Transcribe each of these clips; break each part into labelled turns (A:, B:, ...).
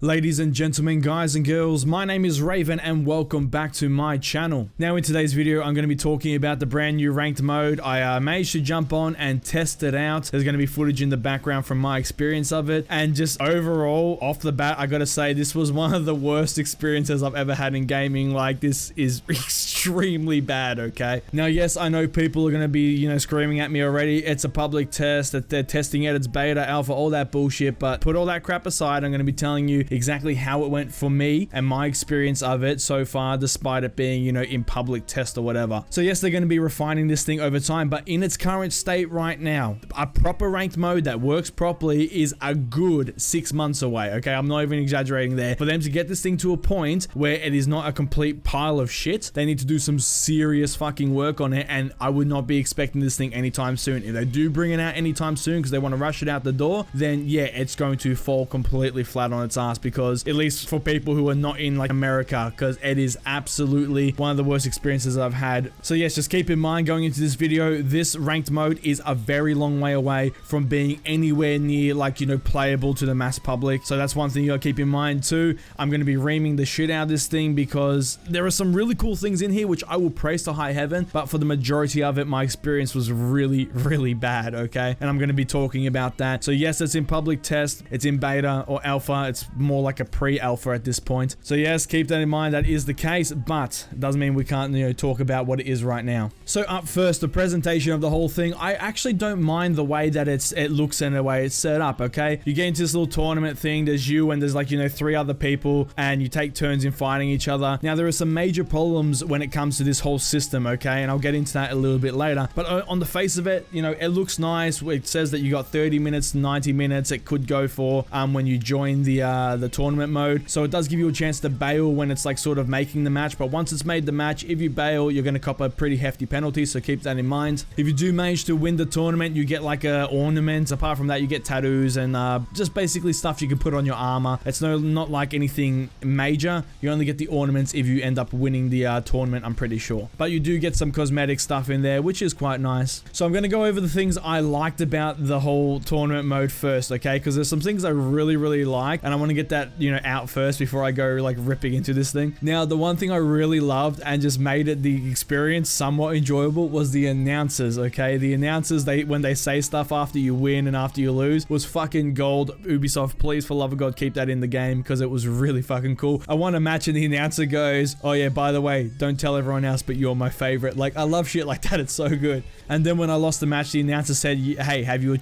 A: Ladies and gentlemen, guys and girls, my name is Raven and welcome back to my channel. Now in today's video, I'm going to be talking about the brand new ranked mode. I managed to jump on and test it out. There's going to be footage in the background from my experience of it. And just overall, off the bat, I got to say this was one of the worst experiences I've ever had in gaming. Like, this is extremely bad, okay? Now, yes, I know people are going to be, screaming at me already. It's a public test, that they're testing it, it's beta, alpha, all that bullshit. But put all that crap aside, I'm going to be telling you exactly how it went for me and my experience of it so far, despite it being, in public test or whatever. So yes, they're going to be refining this thing over time, but in its current state right now, a proper ranked mode that works properly is a good 6 months away, okay? I'm not even exaggerating there. For them to get this thing to a point where it is not a complete pile of shit, they need to do some serious fucking work on it, and I would not be expecting this thing anytime soon. If they do bring it out anytime soon because they want to rush it out the door, then yeah, it's going to fall completely flat on its ass, because at least for people who are not in like America, because it is absolutely one of the worst experiences I've had. So yes, just keep in mind going into this video, this ranked mode is a very long way away from being anywhere near like, playable to the mass public. So that's one thing you gotta keep in mind too. I'm going to be reaming the shit out of this thing because there are some really cool things in here which I will praise to high heaven, but for the majority of it, my experience was really, really bad, okay? And I'm going to be talking about that. So yes, it's in public test, it's in beta or alpha, it's more like a pre-alpha at this point. So yes, keep that in mind, that is the case, but it doesn't mean we can't, talk about what it is right now. So up first, the presentation of the whole thing. I actually don't mind the way that it looks and the way it's set up, okay? You get into this little tournament thing, there's you and there's like, 3 other people, and you take turns in fighting each other. Now, there are some major problems when it comes to this whole system, okay? And I'll get into that a little bit later. But on the face of it, it looks nice. It says that you got 30 minutes, 90 minutes it could go for when you join the tournament mode. So it does give you a chance to bail when it's like sort of making the match. But once it's made the match, if you bail, you're going to cop a pretty hefty penalty. So keep that in mind. If you do manage to win the tournament, you get like ornaments. Apart from that, you get tattoos and just basically stuff you can put on your armor. It's not like anything major. You only get the ornaments if you end up winning the tournament, I'm pretty sure. But you do get some cosmetic stuff in there, which is quite nice. So I'm going to go over the things I liked about the whole tournament mode first, okay? Because there's some things I really, really like, and I want to get that, out first before I go like ripping into this thing. Now, the one thing I really loved and just made it the experience somewhat enjoyable was the announcers, okay? The announcers, when they say stuff after you win and after you lose, was fucking gold. Ubisoft, please, for love of God, keep that in the game, because it was really fucking cool. I won a match and the announcer goes, oh yeah, by the way, don't tell everyone else, but you're my favorite. Like, I love shit like that. It's so good. And then when I lost the match, the announcer said, hey, have you,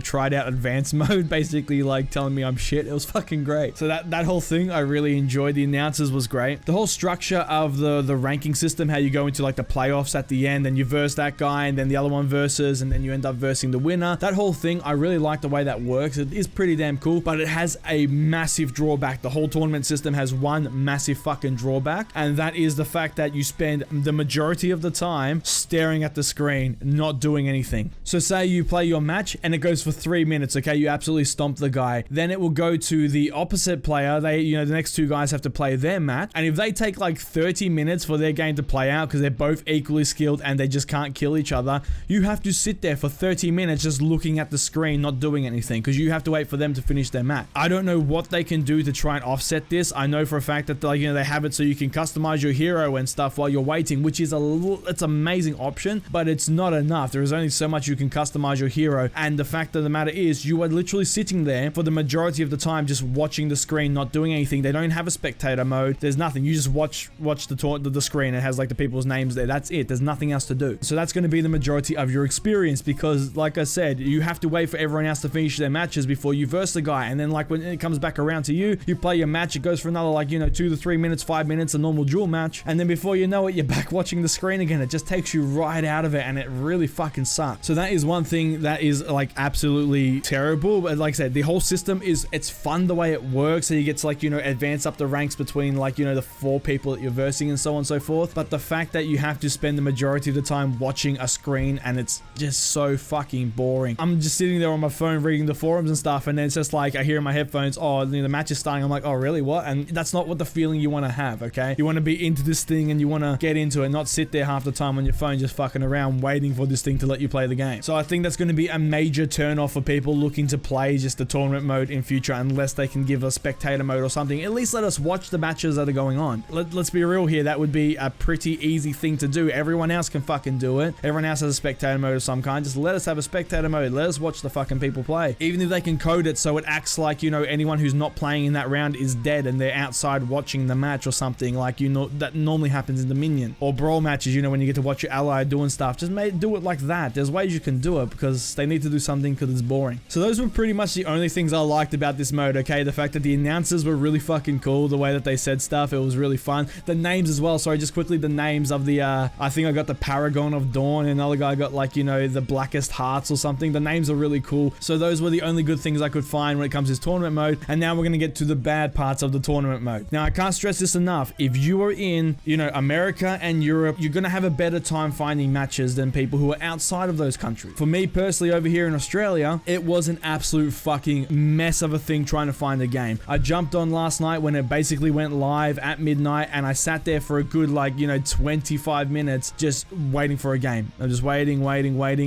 A: tried out advanced mode? Basically, like, telling me I'm shit. It was fucking great. So that whole thing, I really enjoyed. The announcers was great. The whole structure of the ranking system, how you go into, like, the playoffs at the end, and you verse that guy, and then the other one versus, and then you end up versing the winner. That whole thing, I really like the way that works. It is pretty damn cool, but it has a massive drawback. The whole tournament system has one massive fucking drawback, and that is the fact that you spend the majority of the time staring at the screen, not doing anything. So say you play your match and it goes for 3 minutes, okay? You absolutely stomp the guy. Then it will go to the opposite player. They, the next two guys have to play their match. And if they take like 30 minutes for their game to play out because they're both equally skilled and they just can't kill each other, you have to sit there for 30 minutes just looking at the screen, not doing anything, because you have to wait for them to finish their match. I don't know what they can do to try and offset this. I know for a fact that they have it so you can customize your hero and stuff while you're waiting, which is it's an amazing option, but it's not enough. There is only so much you can customize your hero, and the fact of the matter is you are literally sitting there for the majority of the time just watching the screen, not doing anything. They don't have a spectator mode. There's nothing. You just watch the screen. It has like the people's names there. That's it. There's nothing else to do. So that's going to be the majority of your experience, because like I said, you have to wait for everyone else to finish their matches before you verse the guy, and then like when it comes back around to you, you play your match. It goes for another like 2 to 3 minutes, 5 minutes, a normal duel match, and then before you know it, you're back watching the screen again. It just takes you right out of it, and it really fucking sucks. So that is one thing that is like absolutely terrible. But like I said, the whole system it's fun the way it works. So you get to like advance up the ranks between like the 4 people that you're versing and so on and so forth. But the fact that you have to spend the majority of the time watching a screen, and it's just so fucking boring. I'm just sitting there on my phone reading the forums and stuff, and then it's just like I hear in my headphones, oh, the match is starting. I'm like, oh really, what? And that's not what the feeling you want to have, okay? You want to be into this thing and you want to get into it, not sit there half the time on your phone just fucking around waiting for this thing to let you play the game. So I think that's going to be a major turn off for people looking to play just the tournament mode in future, unless they can give with a spectator mode or something. At least let us watch the matches that are going on. Let's be real here, that would be a pretty easy thing to do. Everyone else can fucking do it. Everyone else has a spectator mode of some kind. Just let us have a spectator mode. Let us watch the fucking people play. Even if they can code it so it acts like, you know, anyone who's not playing in that round is dead and they're outside watching the match or something, like, you know, that normally happens in Dominion. Or Brawl matches, you know, when you get to watch your ally doing stuff. Just do it like that. There's ways you can do it because they need to do something because it's boring. So those were pretty much the only things I liked about this mode, okay? The fact that the announcers were really fucking cool, the way that they said stuff, it was really fun. The names as well, sorry, just quickly, the names of the, I think I got the Paragon of Dawn, and another guy got, like, you know, the Blackest Hearts or something. The names are really cool. So those were the only good things I could find when it comes to this tournament mode. And now we're going to get to the bad parts of the tournament mode. Now, I can't stress this enough. If you are in, you know, America and Europe, you're going to have a better time finding matches than people who are outside of those countries. For me personally, over here in Australia, it was an absolute fucking mess of a thing trying to find a game. I jumped on last night when it basically went live at midnight, and I sat there for a good, like, you know, 25 minutes just waiting for a game. I'm just waiting,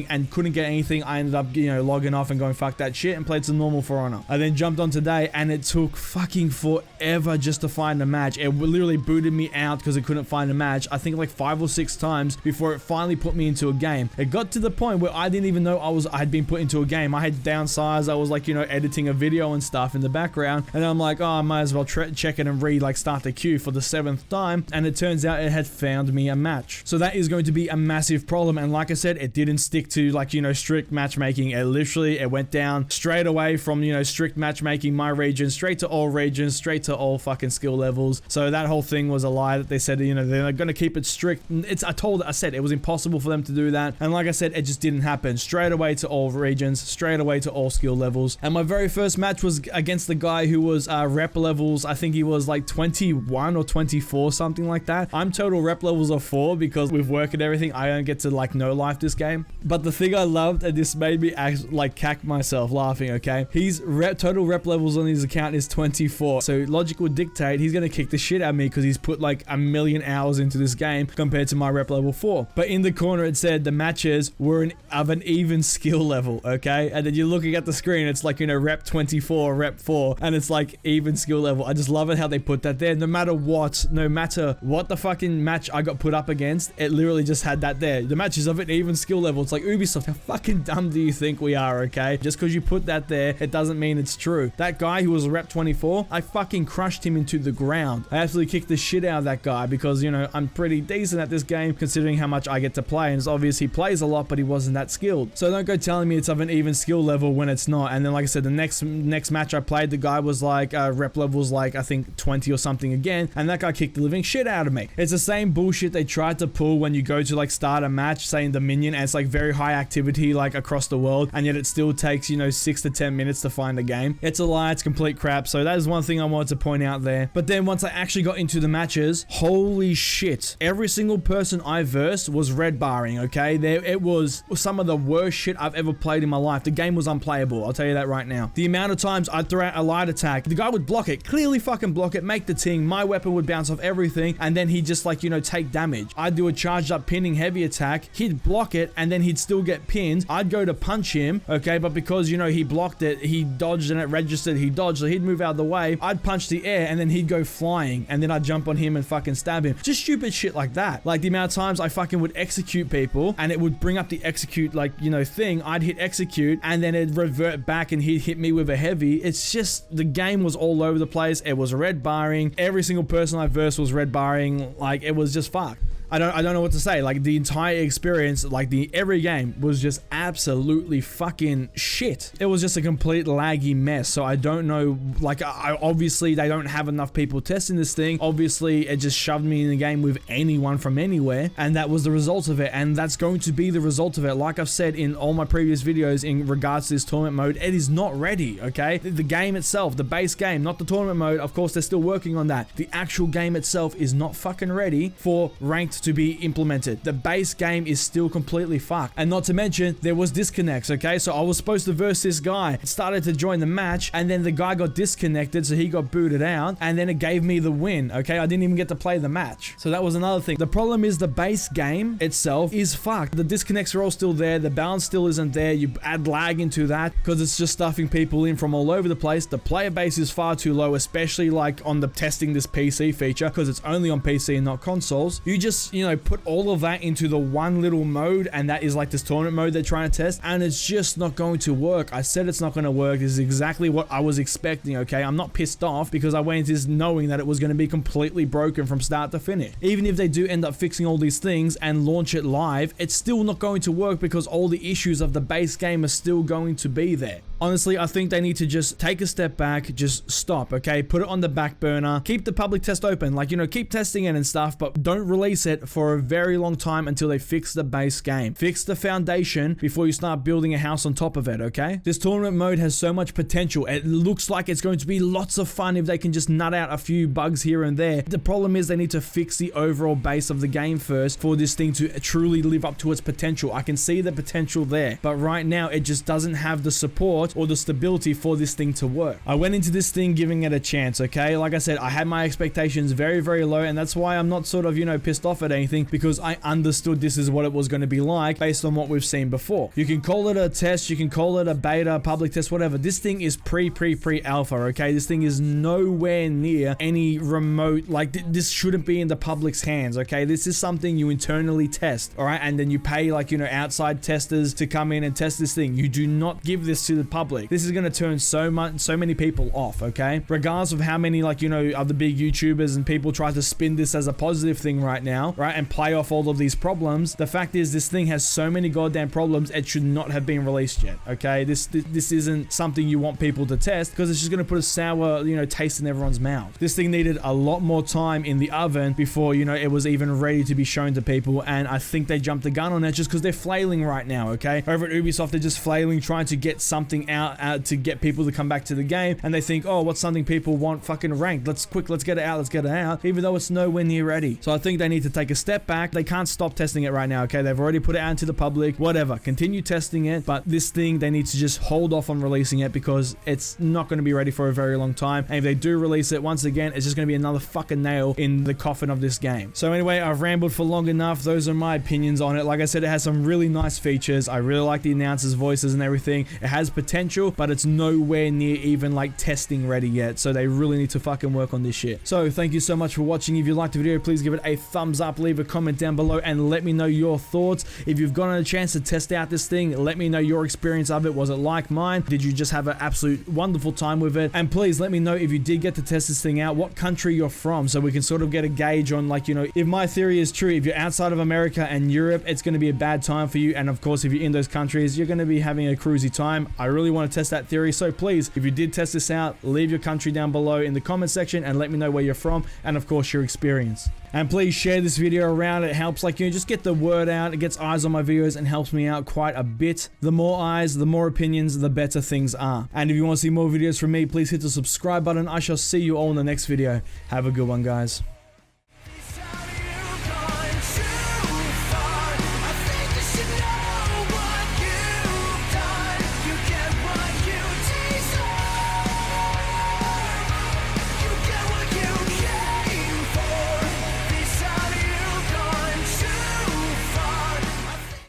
A: and couldn't get anything. I ended up, you know, logging off and going fuck that shit and played some normal For Honor. I then jumped on today, and it took fucking forever just to find a match. It literally booted me out because it couldn't find a match. I think like 5 or 6 times before it finally put me into a game. It got to the point where I didn't even know I had been put into a game. I had downsized. I was like, you know, editing a video and stuff in the background, and I'm like, oh, I might as well check it and like start the queue for the 7th time, and it turns out it had found me a match. So that is going to be a massive problem, and like I said, it didn't stick to, like, you know, strict matchmaking. It went down straight away from, you know, strict matchmaking my region straight to all regions, straight to all fucking skill levels. So that whole thing was a lie that they said, you know, they're going to keep it strict. I said it was impossible for them to do that, and like I said, it just didn't happen. Straight away to all regions, straight away to all skill levels. And my very first match was against the guy who was rep levels, I think he was like 21 or 24, something like that. I'm total rep levels of 4 because with work and everything, I don't get to like no life this game. But the thing I loved, and this made me like cack myself laughing, okay? He's total rep levels on his account is 24. So logic would dictate he's gonna kick the shit out of me because he's put like a million hours into this game compared to my rep level 4. But in the corner it said the matches were of an even skill level, okay? And then you're looking at the screen, it's like, you know, rep 24, rep 4, and it's like even skill level. I just love it how they put that there. No matter what the fucking match I got put up against, it literally just had that there. The match is of an even skill level. It's like, Ubisoft, how fucking dumb do you think we are, okay? Just because you put that there, it doesn't mean it's true. That guy who was rep 24, I fucking crushed him into the ground. I absolutely kicked the shit out of that guy because, you know, I'm pretty decent at this game considering how much I get to play, and it's obvious he plays a lot, but he wasn't that skilled. So don't go telling me it's of an even skill level when it's not. And then, like I said, the next match I played, the guy was like, rep level was like, I think 20 or something again, and that guy kicked the living shit out of me. It's the same bullshit they tried to pull when you go to like start a match, say in Dominion, and it's like very high activity like across the world, and yet it still takes, you know, 6 to 10 minutes to find a game. It's a lie, it's complete crap. So that is one thing I wanted to point out there. But then once I actually got into the matches, holy shit, every single person I versed was red barring, okay? It was some of the worst shit I've ever played in my life. The game was unplayable, I'll tell you that right now. The amount of times I'd throw out a light attack, the guy would block it, clearly fucking block it, make the ting, my weapon would bounce off everything, and then he'd just like, you know, take damage. I'd do a charged up pinning heavy attack, he'd block it, and then he'd still get pinned. I'd go to punch him, okay, but because, you know, he blocked it, he dodged and it registered, he dodged, so he'd move out of the way. I'd punch the air, and then he'd go flying, and then I'd jump on him and fucking stab him. Just stupid shit like that. Like the amount of times I fucking would execute people, and it would bring up the execute, like, you know, thing. I'd hit execute, and then it'd revert back, and he'd hit me with a heavy. It's just, the game was all over the place. It was red barring. Every single person I versed was red barring. Like, it was just fucked. I don't know what to say. Like the entire experience, like every game was just absolutely fucking shit. It was just a complete laggy mess. So I don't know, like obviously they don't have enough people testing this thing. Obviously it just shoved me in the game with anyone from anywhere, and that was the result of it, and that's going to be the result of it. Like I've said in all my previous videos in regards to this tournament mode, it is not ready, okay? The game itself, the base game, not the tournament mode, of course they're still working on that. The actual game itself is not fucking ready for ranked to be implemented. The base game is still completely fucked. And not to mention, there was disconnects, okay? So I was supposed to verse this guy, started to join the match, and then the guy got disconnected, so he got booted out, and then it gave me the win, okay? I didn't even get to play the match. So that was another thing. The problem is the base game itself is fucked. The disconnects are all still there. The balance still isn't there. You add lag into that because it's just stuffing people in from all over the place. The player base is far too low, especially like on the testing this PC feature because it's only on PC and not consoles. You just, you know, put all of that into the one little mode, and that is like this tournament mode they're trying to test, and it's just not going to work. I said it's not going to work. This is exactly what I was expecting, okay? I'm not pissed off because I went into this knowing that it was going to be completely broken from start to finish. Even if they do end up fixing all these things and launch it live, it's still not going to work because all the issues of the base game are still going to be there. Honestly, I think they need to just take a step back, just stop, okay? Put it on the back burner, keep the public test open, like, you know, keep testing it and stuff, but don't release it for a very long time until they fix the base game. Fix the foundation before you start building a house on top of it, okay? This tournament mode has so much potential. It looks like it's going to be lots of fun if they can just nut out a few bugs here and there. The problem is they need to fix the overall base of the game first for this thing to truly live up to its potential. I can see the potential there, but right now it just doesn't have the support or the stability for this thing to work. I went into this thing giving it a chance, okay? Like I said, I had my expectations very, very low, and that's why I'm not sort of, you know, pissed off at anything, because I understood this is what it was going to be like based on what we've seen before. You can call it a test, you can call it a beta, public test, whatever. This thing is pre-alpha, okay? This thing is nowhere near any remote, like this shouldn't be in the public's hands, okay? This is something you internally test, all right? And then you pay, like, you know, outside testers to come in and test this thing. You do not give this to the public. This is going to turn so many people off, okay? Regardless of how many, like, you know, other big YouTubers and people try to spin this as a positive thing right now, right? And play off all of these problems. The fact is, this thing has so many goddamn problems, it should not have been released yet, okay? This isn't something you want people to test because it's just going to put a sour, you know, taste in everyone's mouth. This thing needed a lot more time in the oven before, you know, it was even ready to be shown to people, and I think they jumped the gun on it just because they're flailing right now, okay? Over at Ubisoft, they're just flailing, trying to get something out to get people to come back to the game, and they think, oh, what's something people want? Fucking ranked. Let's get it out, even though it's nowhere near ready. So I think they need to take a step back. They can't stop testing it right now, okay? They've already put it out into the public, whatever. Continue testing it, but this thing, they need to just hold off on releasing it because it's not going to be ready for a very long time, and if they do release it, once again, it's just going to be another fucking nail in the coffin of this game. So anyway, I've rambled for long enough. Those are my opinions on it. Like I said, it has some really nice features. I really like the announcers' voices and everything. It has potential, but it's nowhere near even like testing ready yet, so they really need to fucking work on this shit. So thank you so much for watching. If you liked the video, please give it a thumbs up, leave a comment down below, and let me know your thoughts. If you've gotten a chance to test out this thing, let me know your experience of it. Was it like mine? Did you just have an absolute wonderful time with it? And please let me know, if you did get to test this thing out, what country you're from, so we can sort of get a gauge on, like, you know, if my theory is true. If you're outside of America and Europe, it's going to be a bad time for you, and of course if you're in those countries, you're going to be having a cruisy time. I really want to test that theory, so please, if you did test this out, leave your country down below in the comment section and let me know where you're from, and of course your experience. And please share this video around. It helps, like, you know, just get the word out. It gets eyes on my videos and helps me out quite a bit. The more eyes, the more opinions, the better things are. And if you want to see more videos from me, please hit the subscribe button. I shall see you all in the next video. Have a good one, guys.